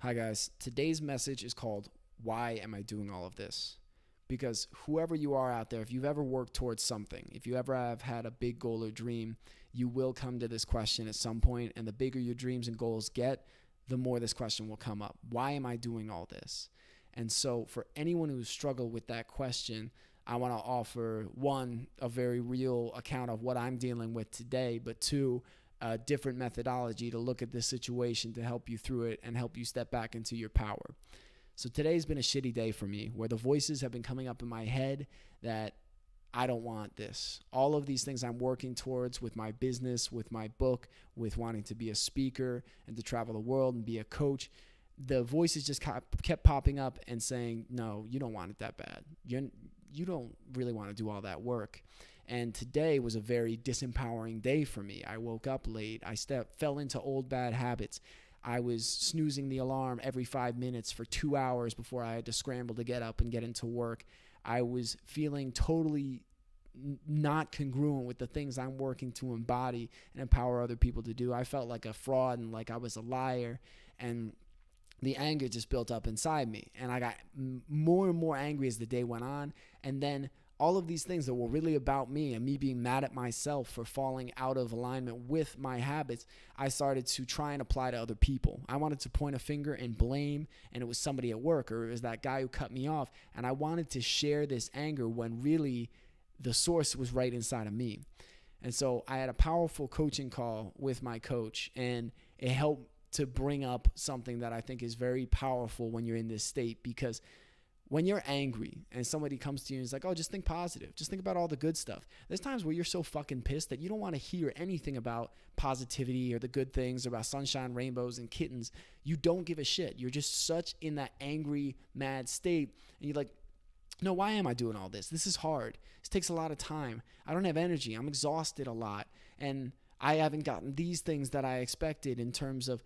Hi, guys. Today's message is called Why Am I Doing All of This? Because whoever you are out there, if you've ever worked towards something, if you ever have had a big goal or dream, you will come to this question at some point. And the bigger your dreams and goals get, the more this question will come up. Why am I doing all this? And so, for anyone who's struggled with that question, I want to offer one, a very real account of what I'm dealing with today, but two, a different methodology to look at this situation to help you through it and help you step back into your power. So today's been a shitty day for me where the voices have been coming up in my head that I don't want this. All of these things I'm working towards with my business, with my book, with wanting to be a speaker and to travel the world and be a coach, the voices just kept popping up and saying, no, you don't want it that bad. You don't really want to do all that work. And today was a very disempowering day for me. I woke up late. I fell into old bad habits. I was snoozing the alarm every 5 minutes for 2 hours before I had to scramble to get up and get into work. I was feeling totally not congruent with the things I'm working to embody and empower other people to do. I felt like a fraud and like I was a liar. And the anger just built up inside me, and I got more and more angry as the day went on. And then all of these things that were really about me and me being mad at myself for falling out of alignment with my habits, I started to try and apply to other people. I wanted to point a finger and blame, and it was somebody at work, or it was that guy who cut me off, and I wanted to share this anger when really the source was right inside of me. And so I had a powerful coaching call with my coach, and it helped to bring up something that I think is very powerful when you're in this state. Because when you're angry and somebody comes to you and is like, oh, just think positive, just think about all the good stuff. There's times where you're so fucking pissed that you don't want to hear anything about positivity or the good things or about sunshine, rainbows, and kittens. You don't give a shit. You're just such in that angry, mad state. And you're like, no, why am I doing all this? This is hard. This takes a lot of time. I don't have energy. I'm exhausted a lot. And I haven't gotten these things that I expected in terms of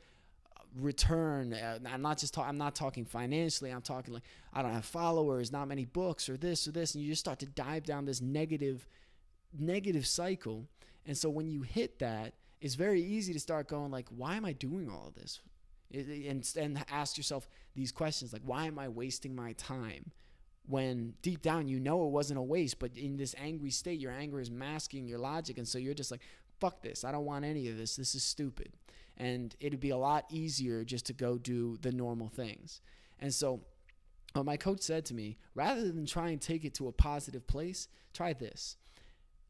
return. I'm not talking financially. I'm talking like I don't have followers, not many books, or this, and you just start to dive down this negative cycle. And so when you hit that, it's very easy to start going like, why am I doing all of this? And ask yourself these questions like, why am I wasting my time? When deep down you know it wasn't a waste, but in this angry state, your anger is masking your logic, and so you're just like, fuck this, I don't want any of this, this is stupid. And it'd be a lot easier just to go do the normal things. And so my coach said to me, rather than try and take it to a positive place, try this.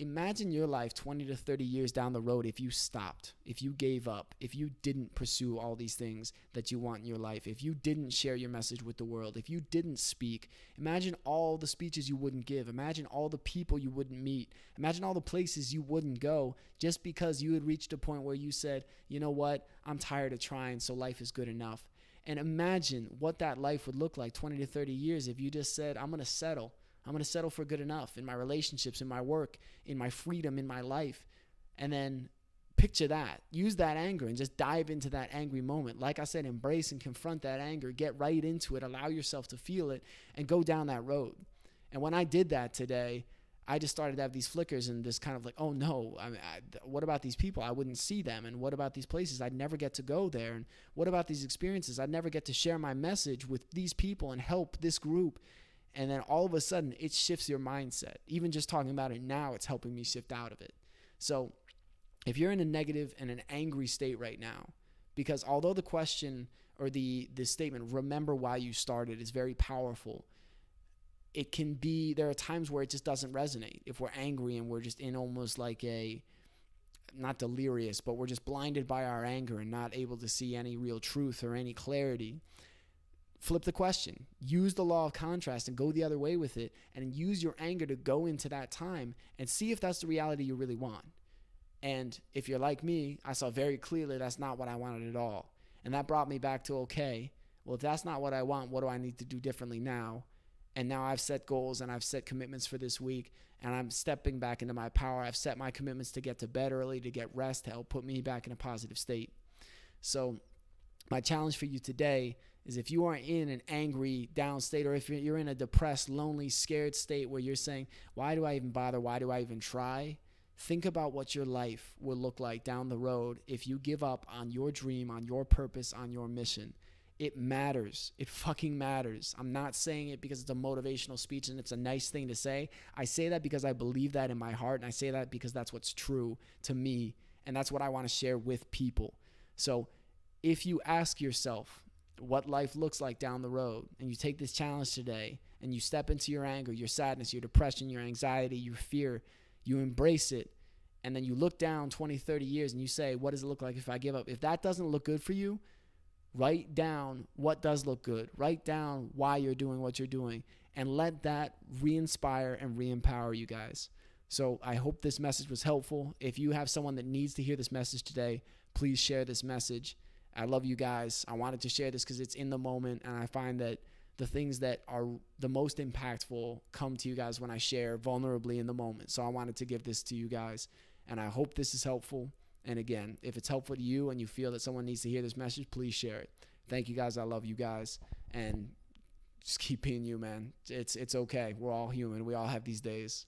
Imagine your life 20 to 30 years down the road if you stopped, if you gave up, if you didn't pursue all these things that you want in your life, if you didn't share your message with the world, if you didn't speak. Imagine all the speeches you wouldn't give. Imagine all the people you wouldn't meet. Imagine all the places you wouldn't go just because you had reached a point where you said, you know what, I'm tired of trying, so life is good enough. And imagine what that life would look like 20 to 30 years if you just said, I'm going to settle. I'm going to settle for good enough in my relationships, in my work, in my freedom, in my life. And then picture that. Use that anger and just dive into that angry moment. Like I said, embrace and confront that anger. Get right into it. Allow yourself to feel it and go down that road. And when I did that today, I just started to have these flickers and this kind of like, oh no, what about these people? I wouldn't see them. And what about these places? I'd never get to go there. And what about these experiences? I'd never get to share my message with these people and help this group. And then all of a sudden, it shifts your mindset. Even just talking about it now, it's helping me shift out of it. So if you're in a negative and an angry state right now, because although the question or the statement, remember why you started, is very powerful, it can be, there are times where it just doesn't resonate. If we're angry and we're just in almost like a, not delirious, but we're just blinded by our anger and not able to see any real truth or any clarity. Flip the question. Use the law of contrast and go the other way with it, and use your anger to go into that time and see if that's the reality you really want. And if you're like me, I saw very clearly that's not what I wanted at all. And that brought me back to, okay, well, if that's not what I want, what do I need to do differently now? And now I've set goals and I've set commitments for this week, and I'm stepping back into my power. I've set my commitments to get to bed early, to get rest, to help put me back in a positive state. So my challenge for you today is, if you are in an angry, down state, or if you're in a depressed, lonely, scared state where you're saying, why do I even bother? Why do I even try? Think about what your life will look like down the road if you give up on your dream, on your purpose, on your mission. It matters. It fucking matters. I'm not saying it because it's a motivational speech and it's a nice thing to say. I say that because I believe that in my heart, and I say that because that's what's true to me, and that's what I want to share with people. So if you ask yourself what life looks like down the road, and you take this challenge today, and you step into your anger, your sadness, your depression, your anxiety, your fear, you embrace it, and then you look down 20, 30 years and you say, what does it look like if I give up? If that doesn't look good for you, write down what does look good. Write down why you're doing what you're doing, and let that re-inspire and re-empower you guys. So I hope this message was helpful. If you have someone that needs to hear this message today, please share this message. I love you guys. I wanted to share this because it's in the moment, and I find that the things that are the most impactful come to you guys when I share vulnerably in the moment. So I wanted to give this to you guys, and I hope this is helpful. And again, if it's helpful to you and you feel that someone needs to hear this message, please share it. Thank you guys. I love you guys. And just keep being you, man. It's okay. We're all human. We all have these days.